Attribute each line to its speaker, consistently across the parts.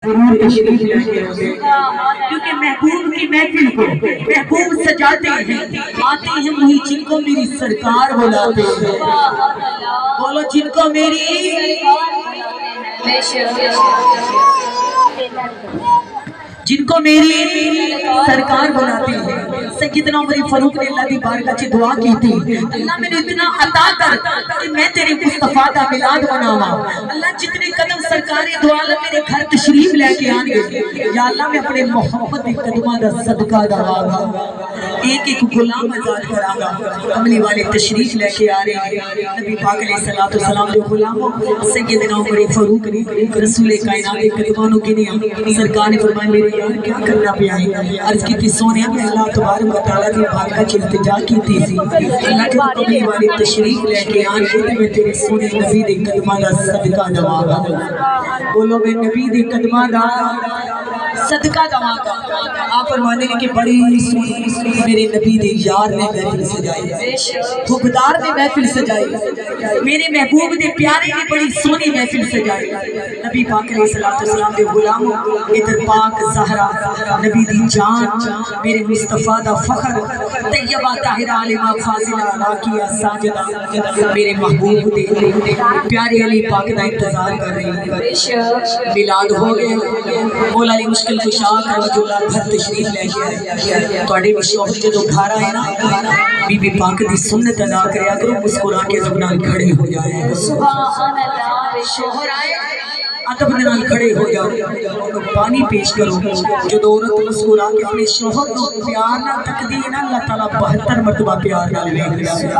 Speaker 1: ضرور تشریف لے آتے ہیں کیونکہ محبوب کی محفل کو محبوب سجاتے ہیں، آتے ہیں وہی جن کو میری سرکار بلاتے ہیں۔ بولو جن کو میری سرکار بلاتے ہیں۔ سیدنا عمر فاروق نے اللہ دی بارگاہ چ دعا کی تھی، اللہ میں نے اتنا عطا کر کہ میں تیرے مصطفیٰ دا میلاد مناواں۔ اللہ جتنے قدم سرکار دو عالم میرے گھر تشریف لے کے آن گے، یا اللہ میں اپنے محمد کے قدماں دا صدقہ دواں گا، ایک ایک غلام آزاد کراں گا۔ کملی والے تشریف لے کے آ رہے ہیں، نبی پاک علیہ الصلوۃ والسلام جو غلاموں سیدنا عمر فاروق نے رسول کائنات کے قدموں کو گنیا، سرکار نے فرمایا میرے یار کیا کرنا پیا ہے؟ عرض کی تھی سونے میں اللہ تبارک و تعالیٰ کی بارگاہ چ التجا کی تھی، اللہ کے کملی والے تشریف لے کے آن گے تے میں تیرے سونے نبی دے قدماں دا صدقہ دواں گا۔ بولو میں نبی دے قدماں دا صدقہ دواں گا۔ آپ فرمانے کہ بڑی سونی میرے نبی دے یار نے محفل سجائی، حکمدار نے محفل سجائی، میرے محبوب دے پیارے نے بڑی سونی محفل سجائی۔ نبی پاک علیہ الصلوۃ والسلام دے غلاموں ادھر پاک زہرا نبی دی جان، میرے مصطفیٰ دا فخر، طیبہ طاہرہ عالمہ فاضلہ راکیہ ساجدہ، میرے محبوب دے پیارے علی پاک دا انتظار کر رہی ہیں۔ میلاد ہو گیا، مولا علی مشکل کشا کرو جو گھر تشریف لے کے تواڈے بھی شوق جدو گھر آئے نا بی بی پاک دی سنت ادا کریا کرو، مسکرا کے ادب نال کھڑے ہو جائے۔ سبحان اللہ، شوہر آئے ادب نال کھڑے ہو جاؤ، پانی پیش کرو۔ جدو عورت مسکرا کے اپنے شوہر کو پیار نہ تکدی نا، اللہ تعالیٰ 72 مرتبہ پیار نال ویکھدا ہے۔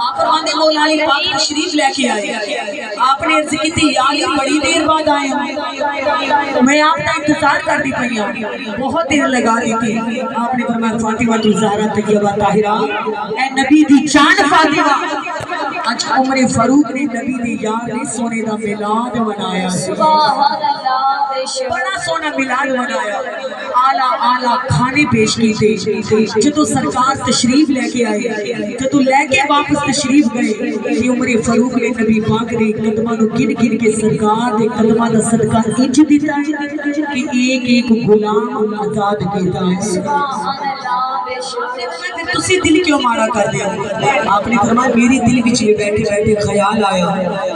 Speaker 1: آپ فرماندے مولا علی پاک تشریف لے کے آئے، آپ نے عرض کی تھی یا علی بڑی دیر بعد آئے ہیں، میں آپ کا انتظار کر دی پئی ہوں، بہت دیر لگا دی تھی۔ آپ نے فرمایا فاطمہ الزہرا طیبہ طاہرہ، اے نبی دی جان فاطمہ، آج عمر فاروق نے نبی دی یار نے سونے دا میلاد منایا، سبحان اللہ، بڑا سونا میلاد منایا، اعلیٰ اعلیٰ کھانے پیش کیتے۔ جدو سرکار تشریف لے کے آئے، جدو لے کے واپس تشریف گئے کہ عمر فاروق نے نبی پاک نے قدماں نو گن گن کے سرکار دے قدماں دا صدقہ انج دیتا ہے کہ ایک ایک غلام آزاد کیتا ہے۔ سبحان اللہ، تسی دل کیوں مارا کر دیا؟ آپ نے فرمایا میری دل وچ بیٹھے بیٹھے خیال آیا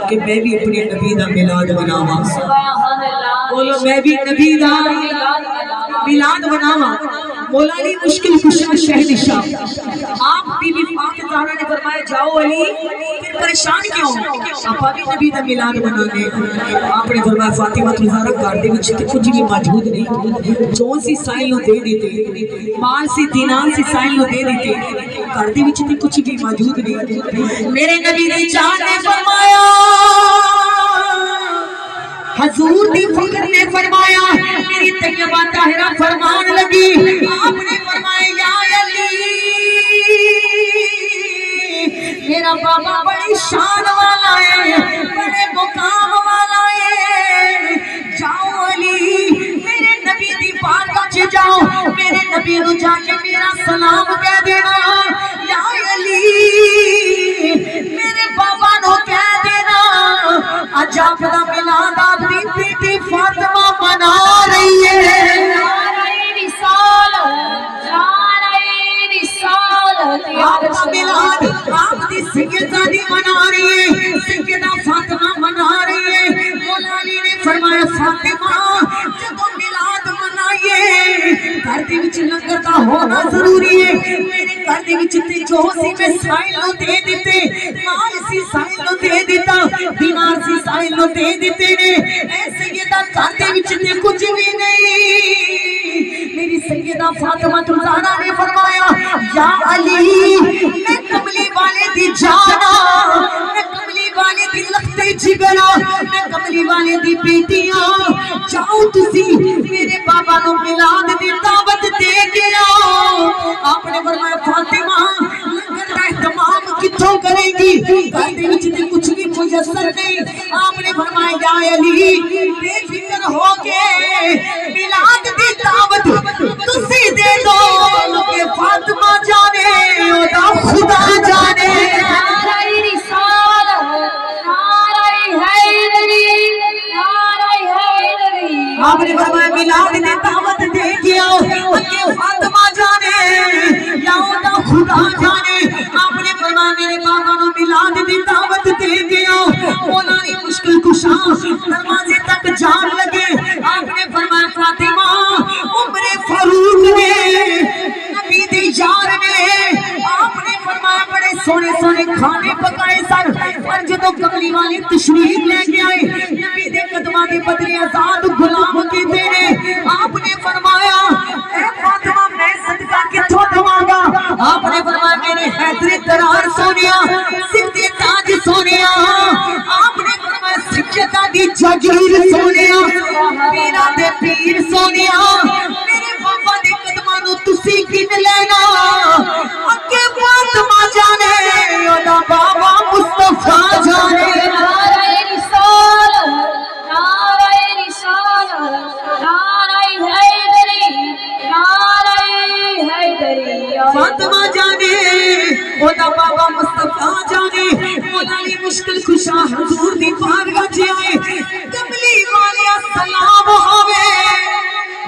Speaker 1: کہ میں بھی اپنے نبی دا میلاد مناواں۔ سبحان اللہ، بولو میں بھی نبی دا میلاد مناواں۔ مولا علی مشکل کشا شہنشاہ، آپ بی بی پاک زہرا نے فرمایا جاؤ علی، پھر پریشان کیوں؟ آپا بھی نبی دا میلاد منانے۔ آپ نے فرمایا فاطمہ الزہرا گھر دے وچ تے کچھ بھی موجود نہیں، جو سی سائل نو دے دیتے، مال سی دینار سی سائل نو دے دیتے، گھر دے وچ تے کچھ بھی موجود نہیں۔ میرے نبی دی جان نے فرمایا، حضور دی فخر نے فرمایا، میری طیبہ طاہرہ فرمان لگی، آپ نے فرمایا یا علی میرا بابا بڑی شان والا ہے، بڑے مقام والا ہے، جاؤ علی میرے نبی دی بارگاہ چ جاؤ، میرے نبی نو جا کے میرا سلام کہہ دینا، یا علی میرے بابا نو کہہ دینا آج آپ دا میلاد آپ دی بیٹی فاطمہ منا رہی ہے۔ نعرہ رسالت، نعرہ رسالت، آپ دا میلاد آپ دی سیدزادی منا رہی ہے، سیدہ فاطمہ منا رہی ہے۔ مولا علی نے فرمایا فاطمہ جب میلاد منائیے گھر دے وچ لنگر دا ہونا ضروری ہے، میرے گھر دے وچ تے جو سی میں سائل نو دے دیتے، مال سی سائل نو دے دیتا، دینار سی سائل نو دے دیتے نے، اے سیدہ گھر دے وچ تے کچھ بھی نہیں۔ میری سیدہ فاطمہ الزہرا نے فرمایا یا علی میں کملی والے دی جانا، میں کملی والے دی لختے جگرا، میں کملی والے دی بیٹیاں، جاؤ تسی میرے بابا نو میلاد دی دعوت دے کے آؤ۔ آپ نے فرمایا فاطمہ لنگر دا اہتمام کتھوں کرے گی، گھر دے وچ تے کچھ بھی میسر نہیں۔ آپ نے فرمایا یا علی بے فکر ہو کے میلاد دی دعوت تسی دے دو، کہ فاطمہ جانے او خدا جانے۔ نعرہ رسالت، نعرہ حیدری، نعرہ حیدری۔ آپ نے فرمایا میلاد دی دعوت دے کے آؤ کہ فاطمہ جانے یا دا خدا جانے آپ نے فرمایا میرے بابا نو میلاد دی دعوت دے کے آؤ مولا نے مشکل کشا دروازے تک جان لگے آپ نے فرمایا فاطمہ عمر فاروق نے نبی دی یار نے آپ نے فرمایا بڑے سونے سونے کھانے پکائے سر اور جدو کملی والے تشریف لے کے آئے نبی دے قدماں دے بدلے آزاد غلام کیتے نے آپ نے فرمایا اے فاطمہ میں صدقہ کتھوں دواں گا آپ نے فرمایا میرے حیدر قرار سونیا سر دے تاج سونیا آپ نے فرمایا سکھیتا دی جاگیر سونیا پیرا دے پیر سونیا میرے بابا دے قدماں نو تسی گن لینا اگے فاطمہ جانے اودا بابا مصطفیٰ جانے
Speaker 2: نعرہ رسالت نعرہ رسالت نعرہ حیدری نعرہ حیدری
Speaker 1: فاطمہ جانے اودا بابا مصطفیٰ جانے مولا علی مشکل کشا حضور دی بارگاہ چ آئے کملی والیا سلام ہوے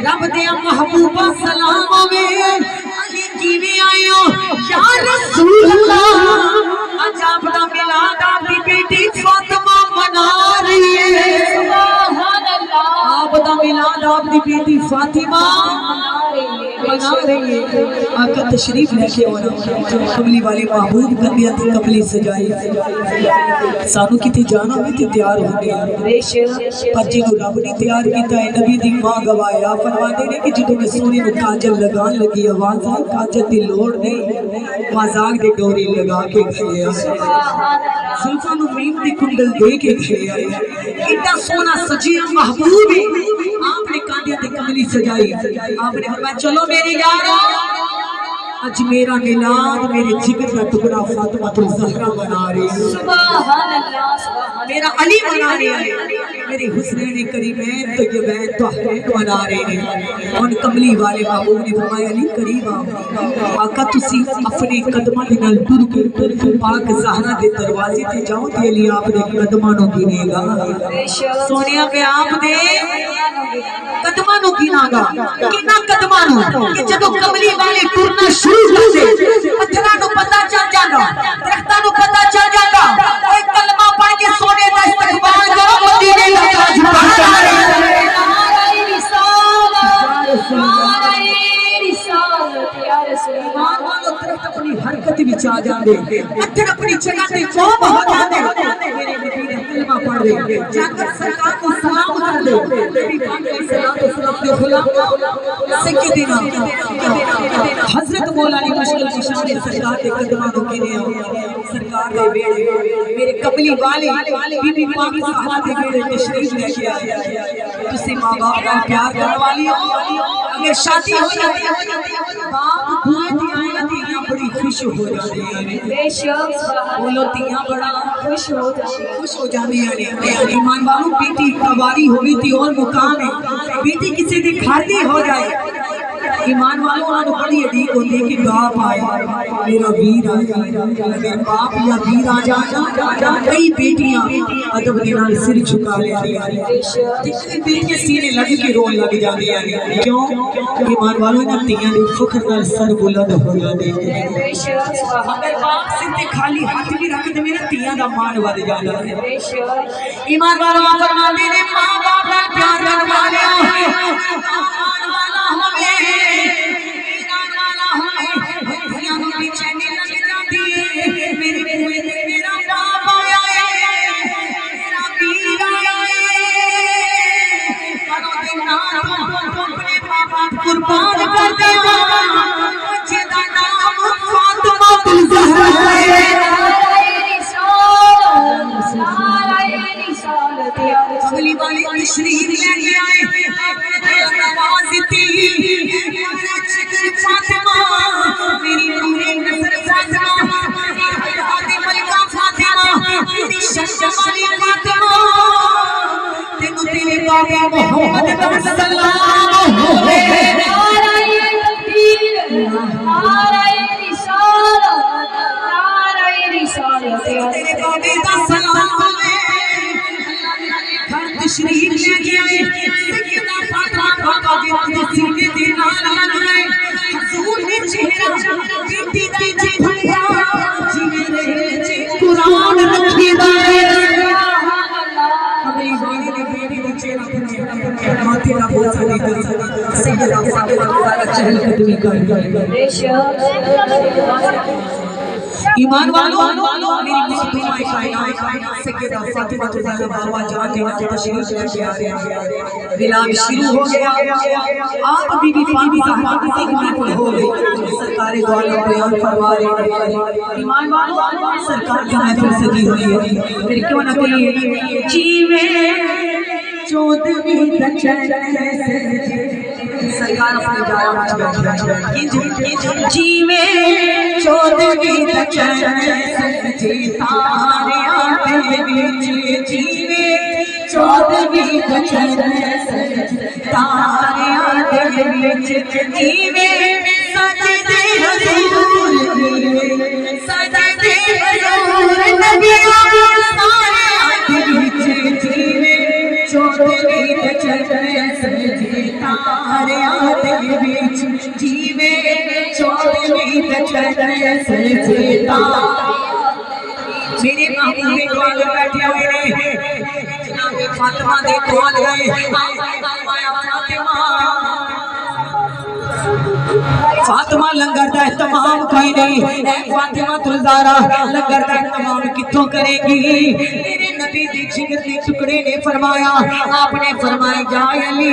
Speaker 1: رب دیا محبوبہ سلام ہوے علی کیویں آئے ہو یا رسول اللہ اج آپ دا میلاد آپ دی بیٹی فاطمہ منا رہی ہے
Speaker 2: سبحان اللہ
Speaker 1: آپ دا میلاد آپ دی بیٹی فاطمہ منا رہی ہے آقا تشریف لے کے آنا کملی والے محبوب کندیاں تے کملی سجائی سانو کتے جانا بھی تے تیار ہو گیا پر جنہوں رب نے تیار کیتا ہے نبی دی ماں گوایا فرماتے نے کہ جدوں میں سونے نو کاجل لگان لگی آواز آئی کاجل دی لوڑ نہیں مازاق دے ڈوری لگا کے کھڑے آئے زلفاں نو میم دی کنڈل دے کے کھڑے آئے اتنا سونا سجیا محبوب ہے آپ نے کاندیاں تے کملی سجائی آپ نے فرمایا چلو میری یارو اج میرا میلاد میرے جگر کا ٹکڑا فاطمہ الزہرا منا رہی ہے
Speaker 2: سبحان اللہ سبحان
Speaker 1: میرا علی منا رہے ہیں میرے حسنین کریمین طیبین طاہرین منا رہے ہیں ان کملی والے محبوب نے فرمایا علی قریب آؤ آقا تسی اپنے قدماں دے نال ٹر کے پاک زہرا دے دروازے تے جاؤ تے علی آپ دے قدماں نو گنے گا سونیا پہ آپ دے قدماں نو گنا گا کنا قدماں نو کہ جدوں کملی والے ٹرنا شروع کر دے پتھراں نو پتہ چل جاندا درختاں نو پتہ چل جاندا کوئی کلمہ پڑھ کے سونے دا استقبال کرو مدینے دا تاج پہچان
Speaker 2: نعرہ رسالت نعرہ رسالت یا رسول
Speaker 1: ایمان والو درخت اپنی حرکت وچ آ جاندے پتھر اپنی جگہ تے قوم ہو جاندے میرے نبی دا کلمہ پڑھ دے جا کر سرکار کو سلام کر دے نبی پاک علیہ السلام کے غلام سیدنا حضرت مولا علی مشکل کشا نے سرکار کے قدماں نو گنے سرکار دے بیڑے میرے کملی والے بی بی پاک زہرا دے بیڑے تشریف لے کے آئے تسی ماں باپ نال پیار کرن والی ہو اگر شادی ہو جاتی ہے باپ بوئے دی آئے تیاں بڑی خوش ہو جاتے ہیں
Speaker 2: بے شک
Speaker 1: بولو تیاں بڑا
Speaker 2: خوش ہو
Speaker 1: جاتی ہیں ایمان والوں بیٹی کواری ہوئی تھی اور مقام ہے بیٹی کسی دی کھاتی ہو جائے ایمان والوں آنو بڑی عدیق ہوتی ہے کہ باپ آئے میرا ویر آئے اگر باپ یا ویر آ جائے کئی بیٹیاں ادب کے نال سر جھکا لے کئی بیٹیاں سینے لگ کے رول لگ جاتی ہیں کیوں ایمان والوں نے تیاں دے فخر نال سر بلند ہو جاتے ہیں اگر باپ سر تے خالی ہاتھ بھی رکھ دے میرے تیاں دا مان ود جاتا ہے ایمان والوں فرماتے نے ماں باپ نال پیار کرن والے قربان کر دے جدا نام فاطمہ الزہرا ہے کملی والے تشریف لے کے آئے ماتھے نہ بول سکتی سیدہ فاطمہ والا چہل قدمی کر
Speaker 2: بے شک
Speaker 1: ایمان والو میری مصطفیٰ کائنات سیدہ فاطمہ زہرا بابا جان کے نام تشریف لے کے آ رہے ہیں ملاد شروع ہو گیا آپ بی بی فاطمہ زہرا کی خدمت ہو گئی سرکار دو عالم بیان فرما رہے ہیں ایمان والو سرکار کی محفل سجی ہوئی ہے پھر کیوں نہ کہیے جیوے چودھویں دچن سرکار اپنے جارہ جیوے چودھویں دچن سجے تارے آتے بیچے جیوے چودھویں دچن سجے تارے آتے بیچے جیوے سجدے حضور سجدے حضور نبی سارے آتے بیچے جیوے چودھویں دچن سجے تارے آتے بیچے جیوے چودھویں دچن سجے تارے میرے محبوب کال بیٹھے ہوئے ہیں جناب فاطمہ دے کال گئے فاطمہ لنگر دا اہتمام کوئی نہیں اے فاطمہ الزہرا لنگر دا اہتمام کتوں کرے گی میرے نبی دی جگر دے ٹکڑے نے فرمایا آپ نے فرمایا جا علی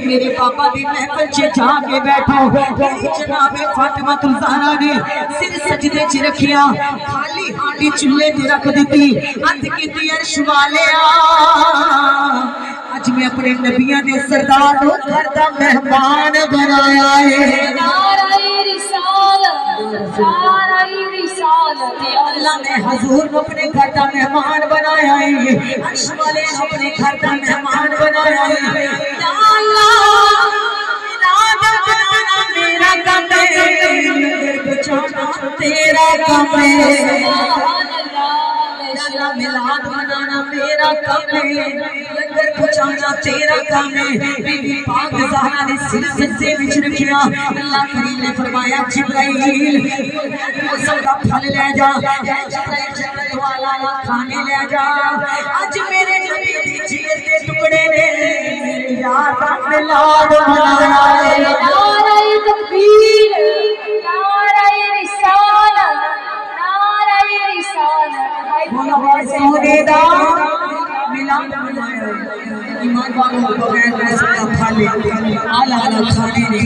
Speaker 1: میرے پاپا دی محفل چ جا کے بیٹھو جناب فاطمہ الزہرا نے سر سجدے چ رکھیا خالی ہانڈی چولہے تے رکھ دتی ہاتھ کیتی عرش والیا اج میں اپنے نبیاں دے سردار نو گھر دا مہمان بنایا ہے
Speaker 2: نعرہ رسالت
Speaker 1: اللہ نے حضور کو اپنے گھر دا مہمان بنایا ہے عرش والے نے اپنے گھر دا مہمان بنایا ہے یا اللہ ملاد بنانا میرا کام ہے لنگر بچانا تیرا کام ہے ملاد بنانا میرا کام ہے لنگر پہنچانا تیرا کام ہے بی بی پاک زہرا نے سر سجدے وچ رکھیا اللہ کریم نے فرمایا جبرائیل موسم دا پھل لے جا جبرائیل جنت والا کھانے لے جا اج میرے نبی دی جگر دے ٹکڑے نے میرے یار دا ملاد بنایا ہے
Speaker 2: نعرہ تکبیر نعرہ رسالت نعرہ رسالت
Speaker 1: سونے دا ملاد بنایا ایمان والوں بغیر پیسے کا پھل اعلیٰ کھانے نے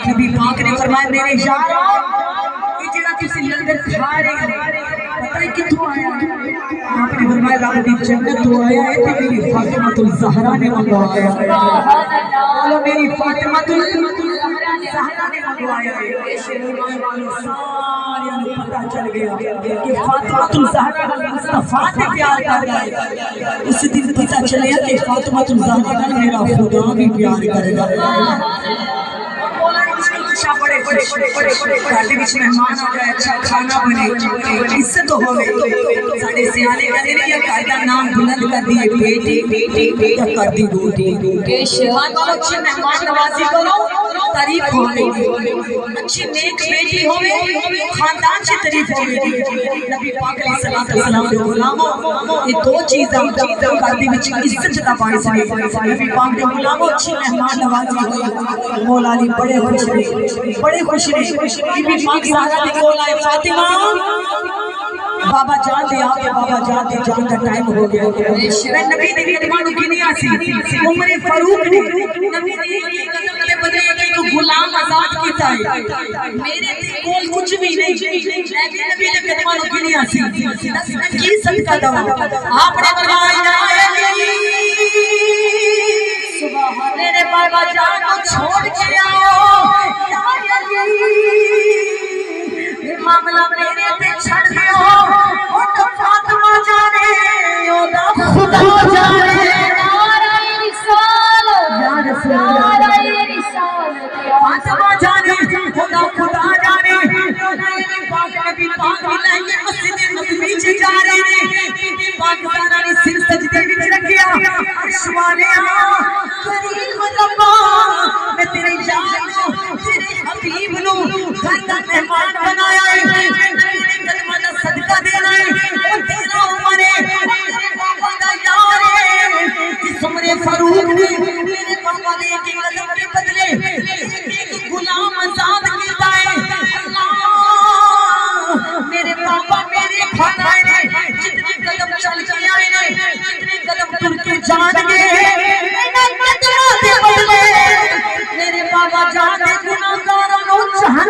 Speaker 1: نبی پاک نے فرمایا میرے یارو یہ جڑا تسی لنگر کھا رہے ہو پتہ ہے کتھوں آیا آپ نے فرمایا رب دی جنت تو آیا ہے تے میری فاطمہ الزہرا نے منگوایا ہے بولو میری فاطمہ الزہرا نے منگوایا ہے ایمان والوں سارے کو پتہ چل گیا کہ فاطمہ الزہرا مصطفیٰ سے پیار کر رہا ہے اس دن پتہ چلیا کہ فاطمہ الزہرا میرا خدا بھی پیار کرے گا بڑے بڑے گھر وچ مہمان آ جائے اچھا کھانا بنے عزت ہوے ساڈے سیانے کہندے نے یا گھر دا نام بلند کر دی بیٹی یا کر دی روٹی
Speaker 2: بے شک
Speaker 1: اچھی مہمان نوازی کرو تعریف ہوے اچھی نیک بیٹی ہوے خاندان سے تعریف ہوے نبی پاک علیہ الصلوۃ والسلام دے غلاموں یہ دو چیزاں گھر دی وچ عزت دا باعث ہے نبی پاک دے غلاموں اچھی مہمان نوازی ہوئی مولا علی بڑے خوش بڑے خوش نے بی بی پاک زہرا دے کول آئے فاطمہ بابا جان دے آگے بابا جان دے جان کا ٹائم ہو گیا میں نبی نے قدماں نو گنیا سی عمر فاروق نے نبی نے قدم دے بدلے ایک غلام آزاد کیتا ہے میرے کول کچھ بھی نہیں لیکن نبی نے قدماں نو گنیا سی دس میں کی صدقہ دو آپ نے فرمایا میرے بابا جان کو چھوڑ کے آؤ یا علی معاملہ میرے تے چھڑ دیو او تو فاطمہ جانے او دا خدا جانے
Speaker 2: نعرہ رسالت
Speaker 1: یا رسول اللہ
Speaker 2: نعرہ رسالت
Speaker 1: فاطمہ جانے او دا خدا جانے نبی پاک لائے مسجد نبوی چ جا رہے ہیں بی پاک زہرا نے سر سجدے وچ رکھیا عرش والے کریم ربا میں تیرے یار نو تیرے حبیب نو گھر دا مہمان بنایا ہے نبی نے کلمہ دا صدقہ دینا ہے او تیرا عمر ہے تیرے بابا دا یار ہے جس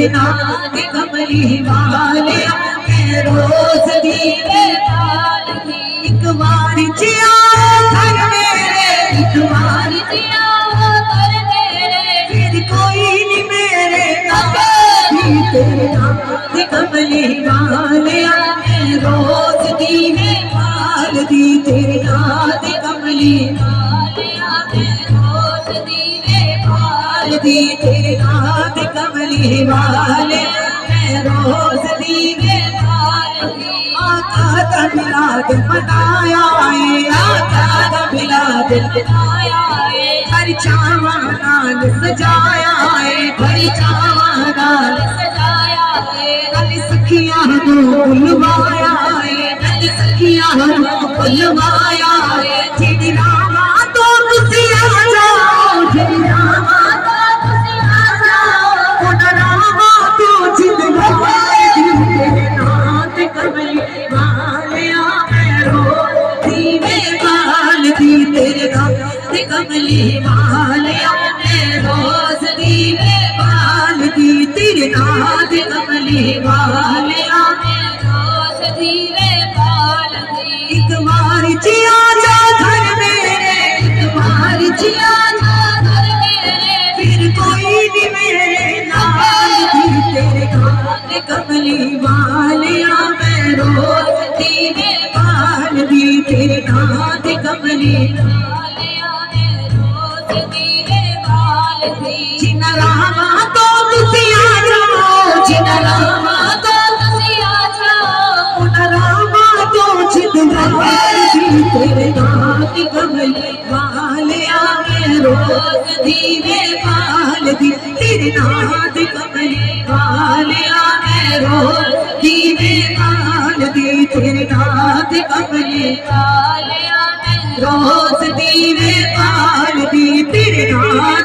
Speaker 1: تیرے نام دے کملی والیا میں روز دیوے
Speaker 2: بال دی
Speaker 1: ایک بار جیا گھر میرے ایک بار
Speaker 2: جیا کر میرے
Speaker 1: پھر کوئی نہیں میرے نبی تیرے نام دے کملی والیا میں روز دیوے بال دی تیرے نام دے کملی
Speaker 2: والیا میں روز دیوے بال
Speaker 1: دی تیرے نام دے کملی والے میں روز دیوے
Speaker 2: بال دی
Speaker 1: آقا دا میلاد منایا ہے آقا دا میلاد
Speaker 2: آیا ہے
Speaker 1: ہر چاواں نال سجایا ہے ہر چاواں نال
Speaker 2: سجایا ہے
Speaker 1: نال سکھیاں نوں بلوایا ہے نال سکھیاں نوں بلوایا ہے جڑی راواں تو تسی آ جاؤ جڑی راواں کملی والیا میں روز دیوے بال دی تیرے نام دے کملی والیا
Speaker 2: میں روز دیوے بال دی
Speaker 1: ایک بار جیا جا گھر میرے ایک بار جیا جا
Speaker 2: گھر میرے
Speaker 1: پھر کوئی نہیں میرے نال دی تیرے نام دے کملی والیا میں روز دیوے بال دی تیرے نام دے کملی
Speaker 2: والیا میں روز دیوے بال دی
Speaker 1: جن راواں تو تسی آ جاؤ جن راواں تو
Speaker 2: تسی آ جاؤ
Speaker 1: ان راواں تو جن بال دی تیرے نام دی کملی والیا میں روز دیوے بال دی تیرے نام دی کملی والیا میں روز دیوے بال دی تیرے نام دی کملی
Speaker 2: والیا میں
Speaker 1: روز دیوے بال دی تیرے نام